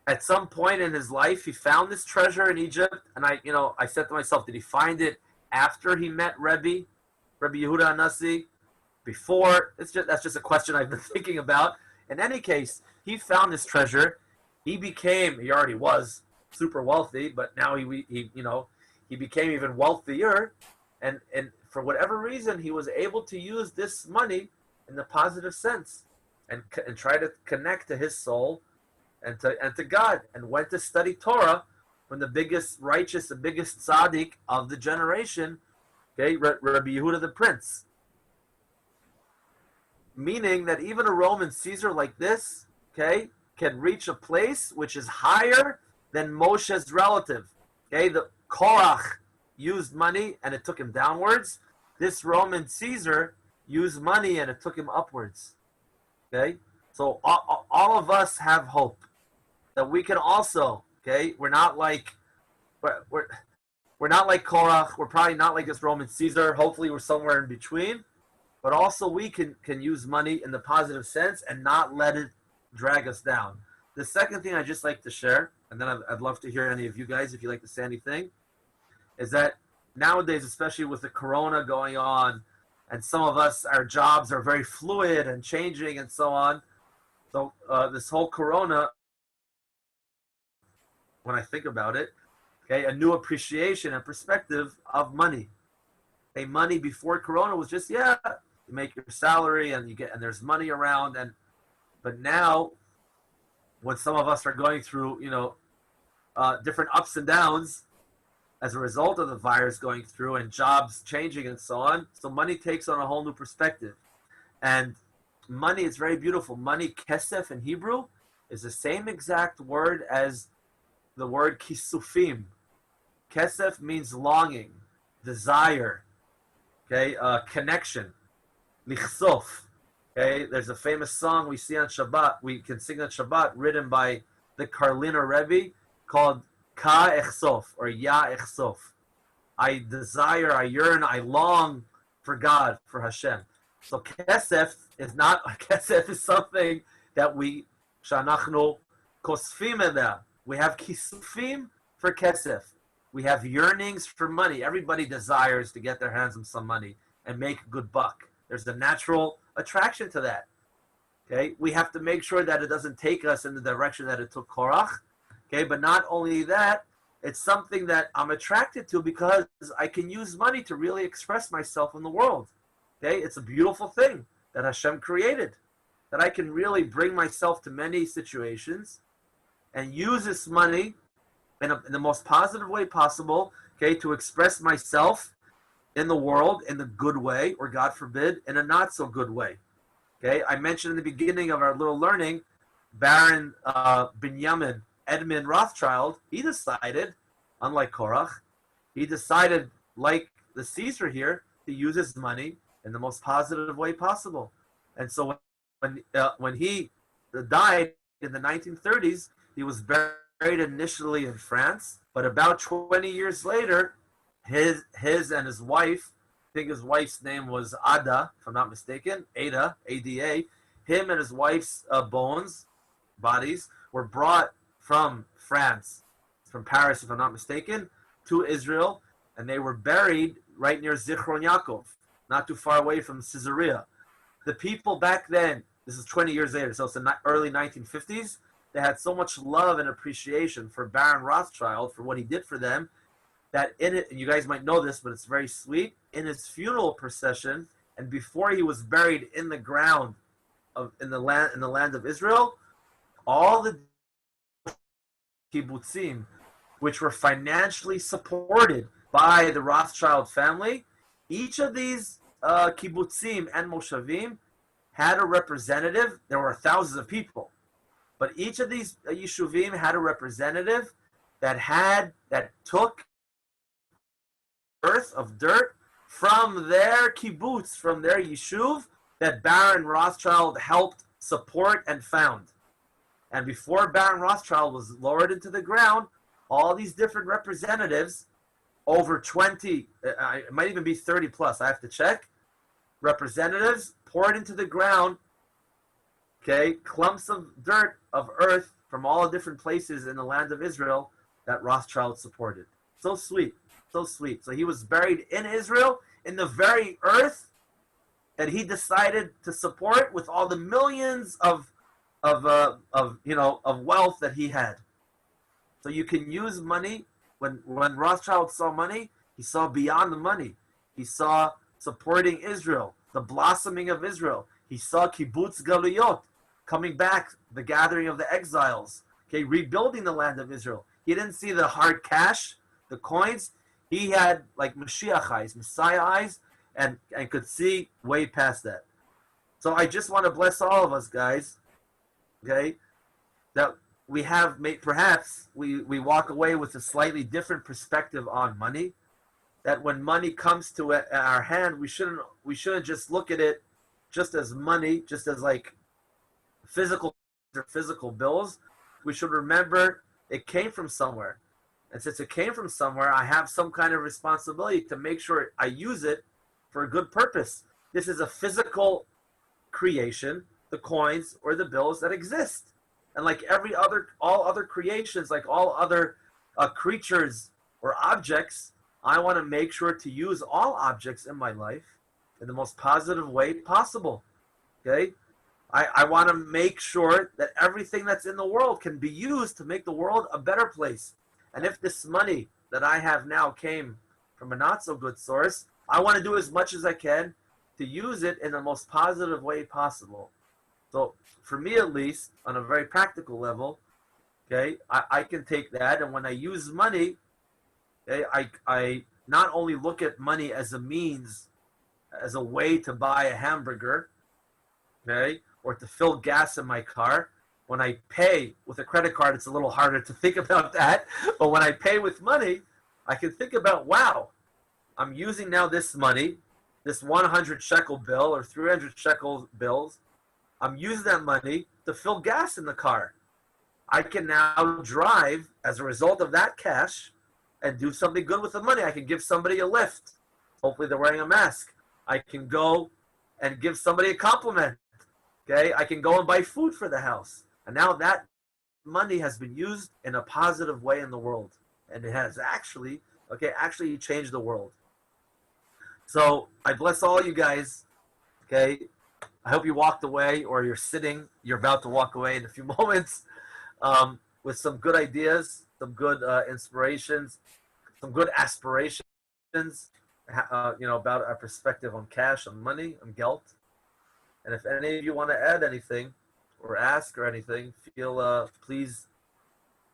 at some point in his life, he found this treasure in Egypt, and I said to myself, did he find it after he met Rebbe Yehuda Anasi? Before? That's just a question I've been thinking about. In any case, he found this treasure. He already was super wealthy, but now he became even wealthier, and for whatever reason, he was able to use this money in the positive sense, and try to connect to his soul and to God, and went to study Torah from the biggest righteous, the biggest tzaddik of the generation, okay, Rabbi Yehuda the Prince. Meaning that even a Roman Caesar like this, okay, can reach a place which is higher than Moshe's relative. Okay, the Korach used money and it took him downwards. This Roman Caesar used money and it took him upwards. Okay, so all of us have hope that we can also. Okay, we're not like Korach. We're probably not like this Roman Caesar. Hopefully, we're somewhere in between. But also, we can use money in the positive sense and not let it drag us down. The second thing I'd just like to share, and then I'd love to hear any of you guys if you'd like to say anything, is that nowadays, especially with the corona going on, and some of us, our jobs are very fluid and changing and so on. So this whole corona, when I think about it, okay, a new appreciation and perspective of money. Okay, money before corona was just, you make your salary and there's money around, but now when some of us are going through different ups and downs as a result of the virus going through and jobs changing and so on, so money takes on a whole new perspective. And money is very beautiful. Money, kesef in Hebrew, is the same exact word as the word kisufim. Kesef means longing, desire, okay, connection. Lichsof. Okay, there's a famous song we see on Shabbat, we can sing on Shabbat, written by the Karliner Rebbe, called Ka Echsof, or Ya Echsof. I desire, I yearn, I long for God, for Hashem. So Kesef is something that we, Shanachnu Kosfim Edah. We have Kisufim for Kesef. We have yearnings for money. Everybody desires to get their hands on some money and make a good buck. There's a natural attraction to that. Okay, we have to make sure that it doesn't take us in the direction that it took Korach. Okay, but not only that, it's something that I'm attracted to because I can use money to really express myself in the world. Okay, it's a beautiful thing that Hashem created, that I can really bring myself to many situations and use this money in the most positive way possible, okay, to express myself in the world in the good way, or God forbid, in a not so good way. Okay, I mentioned in the beginning of our little learning, Baron Binyamin Edmund Rothschild, he decided, unlike Korach, he decided, like the Caesar here, to use his money in the most positive way possible. And so when he died in the 1930s, he was buried initially in France, but about 20 years later, his and his wife, I think his wife's name was Ada, if I'm not mistaken, Ada, ADA, him and his wife's bodies, were brought from France, from Paris, if I'm not mistaken, to Israel, and they were buried right near Zichron Yaakov, not too far away from Caesarea. The people back then, this is 20 years later, so it's the early 1950s, they had so much love and appreciation for Baron Rothschild, for what he did for them, that in it, and you guys might know this, but it's very sweet, in his funeral procession, and before he was buried in the ground in the land of Israel, all the kibbutzim, which were financially supported by the Rothschild family, each of these kibbutzim and moshavim had a representative. There were thousands of people, but each of these yeshuvim had a representative that took earth of dirt from their kibbutz, from their yeshuv, that Baron Rothschild helped support and found. And before Baron Rothschild was lowered into the ground, all these different representatives, over 20, it might even be 30 plus, I have to check, representatives poured into the ground, okay, clumps of dirt, of earth, from all the different places in the land of Israel that Rothschild supported. So sweet, so sweet. So he was buried in Israel, in the very earth that he decided to support with all the millions of wealth that he had. So you can use money. When Rothschild saw money, he saw beyond the money. He saw supporting Israel, the blossoming of Israel. He saw kibbutz galuyot, coming back, the gathering of the exiles, okay, rebuilding the land of Israel. He didn't see the hard cash, the coins. He had like Mashiach eyes, Messiah eyes, and could see way past that. So I just want to bless all of us, guys, okay, that we have made, perhaps we walk away with a slightly different perspective on money, that when money comes to our hand, we shouldn't just look at it just as money, just as like physical bills. We should remember it came from somewhere. And since it came from somewhere, I have some kind of responsibility to make sure I use it for a good purpose. This is a physical creation, the coins or the bills that exist. And like all other creations, like all other creatures or objects, I want to make sure to use all objects in my life in the most positive way possible. Okay? I want to make sure that everything that's in the world can be used to make the world a better place. And if this money that I have now came from a not so good source, I want to do as much as I can to use it in the most positive way possible. So for me, at least, on a very practical level, okay, I can take that, and when I use money, okay, I not only look at money as a means, as a way to buy a hamburger, okay, or to fill gas in my car. When I pay with a credit card, it's a little harder to think about that. But when I pay with money, I can think about, wow, I'm using now this money, this 100 shekel bill or 300 shekel bills. I'm using that money to fill gas in the car. I can now drive as a result of that cash and do something good with the money. I can give somebody a lift. Hopefully they're wearing a mask. I can go and give somebody a compliment. Okay, I can go and buy food for the house. And now that money has been used in a positive way in the world. And it has actually changed the world. So I bless all you guys. Okay, I hope you walked away, or you're about to walk away in a few moments, with some good ideas, some good inspirations, some good aspirations, about our perspective on cash, on money, on geld. And if any of you want to add anything or ask or anything, please,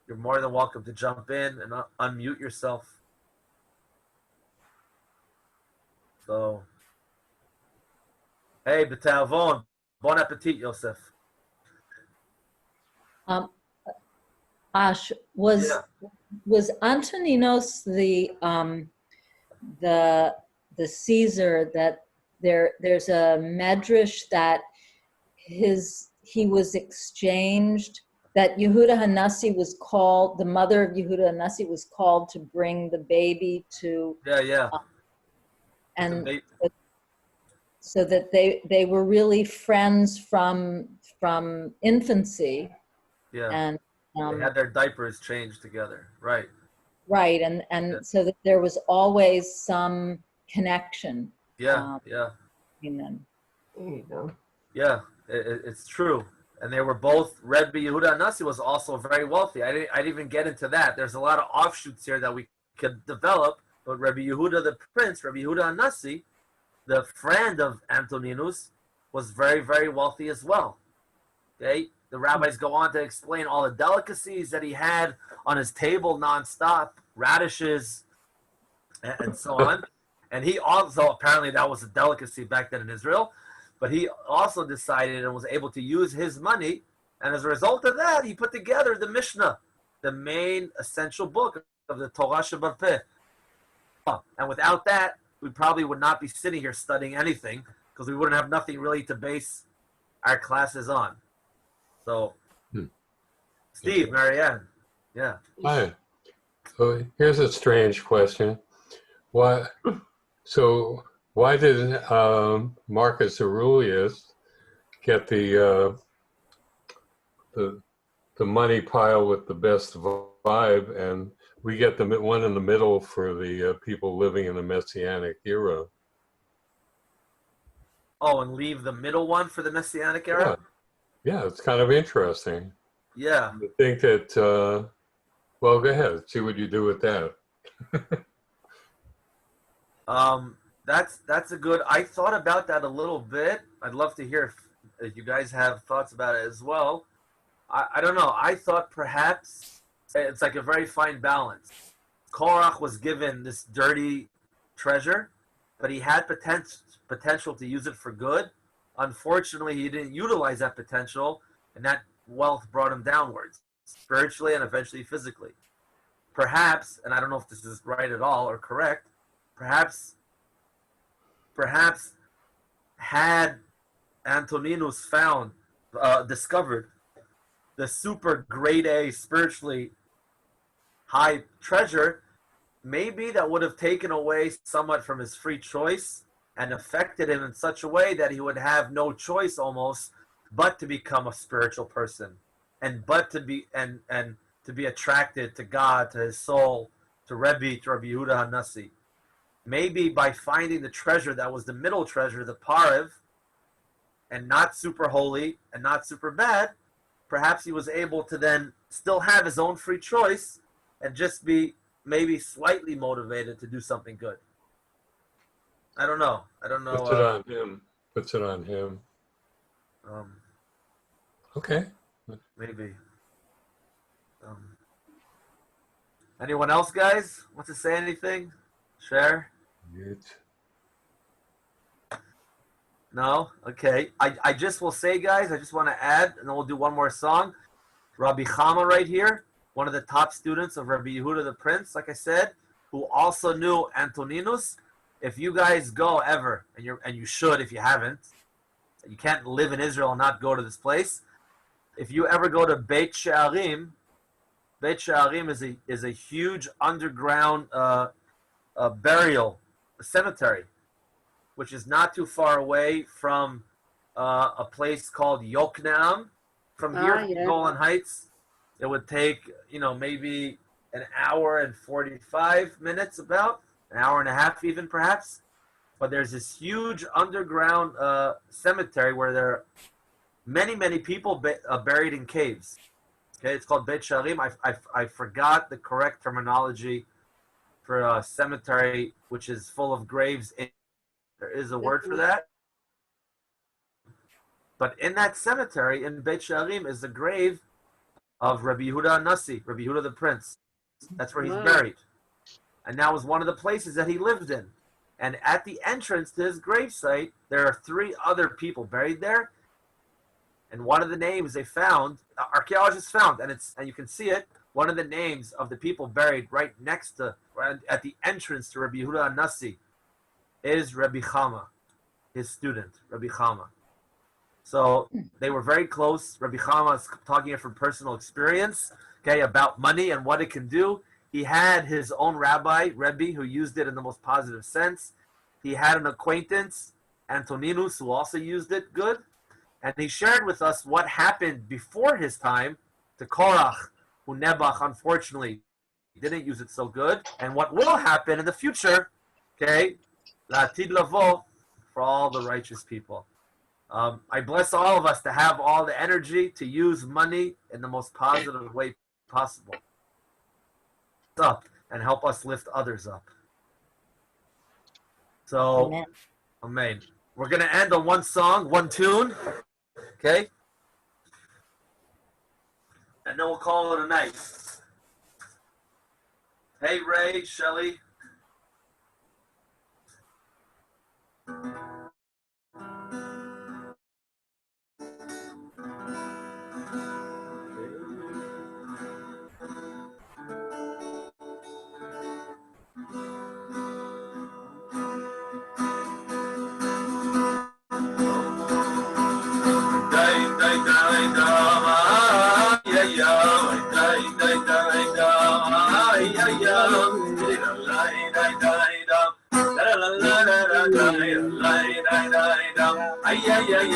you're more than welcome to jump in and unmute yourself. So, hey, B'tavon, bon appetit, Yosef. Ash, was Antoninos the Caesar that there's a medrash that he was exchanged, that Yehuda Hanassi was called, the mother of Yehuda Hanassi was called to bring the baby to, Yeah. and so that they were really friends from infancy. Yeah. And they had their diapers changed together. Right. Right, and so that there was always some connection. Yeah. Between them. There you go. Yeah, it's true. And they were both, Rebbe Yehuda Hanassi was also very wealthy. I didn't even get into that. There's a lot of offshoots here that we could develop. But Rebbe Yehuda the Prince, Rebbe Yehuda Hanassi, the friend of Antoninus, was very, very wealthy as well. Okay? The rabbis go on to explain all the delicacies that he had on his table nonstop, radishes, and so on. And he also, apparently that was a delicacy back then in Israel, but he also decided and was able to use his money, and as a result of that, he put together the Mishnah, the main essential book of the Torah Shebaal Peh. And without that, we probably would not be sitting here studying anything, because we wouldn't have nothing really to base our classes on. So, Steve, Marianne, yeah. Hi. So here's a strange question. Why did Marcus Aurelius get the money pile with the best vibe, and we get the one in the middle for the people living in the Messianic era? Oh, and leave the middle one for the Messianic era? Yeah, it's kind of interesting. Yeah. I think that, well, go ahead. See what you do with that. That's a good, I thought about that a little bit. I'd love to hear if you guys have thoughts about it as well. I don't know. I thought perhaps it's like a very fine balance. Korach was given this dirty treasure, but he had potential to use it for good. Unfortunately, he didn't utilize that potential, and that wealth brought him downwards, spiritually and eventually physically. Perhaps, and I don't know if this is right at all or correct, perhaps had Antoninus discovered the super grade A spiritually high treasure, maybe that would have taken away somewhat from his free choice and affected him in such a way that he would have no choice almost but to become a spiritual person and to be attracted to God, to his soul, to Rabbi Yehuda Hanassi. Maybe by finding the treasure that was the middle treasure, the Pariv, and not super holy and not super bad, perhaps he was able to then still have his own free choice and just be maybe slightly motivated to do something good. I don't know. Puts it on him. Puts it on him. Okay. Maybe. Anyone else, guys? Want to say anything? Share? No? Okay. I just will say, guys, I just want to add, and then we'll do one more song. Rabbi Chama right here, one of the top students of Rabbi Yehuda the Prince, like I said, who also knew Antoninus. If you guys go ever, and you should if you haven't, you can't live in Israel and not go to this place. If you ever go to Beit She'arim is a huge underground burial cemetery, which is not too far away from a place called Yokneam. From here to Golan Heights, it would take, maybe an hour and 45 minutes, about an hour and a half even perhaps. But there's this huge underground cemetery where there are many, many people buried in caves. Okay, it's called Beit She'arim. I forgot the correct terminology for a cemetery which is full of graves. There is a word for that. But in that cemetery, in Beit She'arim, is the grave of Rabbi Yehuda Hanassi, Rabbi Yehuda the Prince. That's where he's buried. And that was one of the places that he lived in. And at the entrance to his gravesite, there are 3 other people buried there. And one of the names they found, archaeologists found, and you can see it, one of the names of the people buried right at the entrance to Rabbi Yehuda Hanassi is Rabbi Chama. his student, Rabbi Chama. So they were very close. Rabbi Chama is talking it from personal experience, okay, about money and what it can do. He had his own Rebbe, who used it in the most positive sense. He had an acquaintance, Antoninus, who also used it good. And he shared with us what happened before his time to Korach, who Nebuch, unfortunately, didn't use it so good, and what will happen in the future, okay, La'atid lavo, for all the righteous people. I bless all of us to have all the energy to use money in the most positive way possible. Up and help us lift others up. So, Amen. amen. We're going to end on one song, one tune, okay? And then we'll call it a night. Hey, Ray, Shelley. Ay, ay, ay,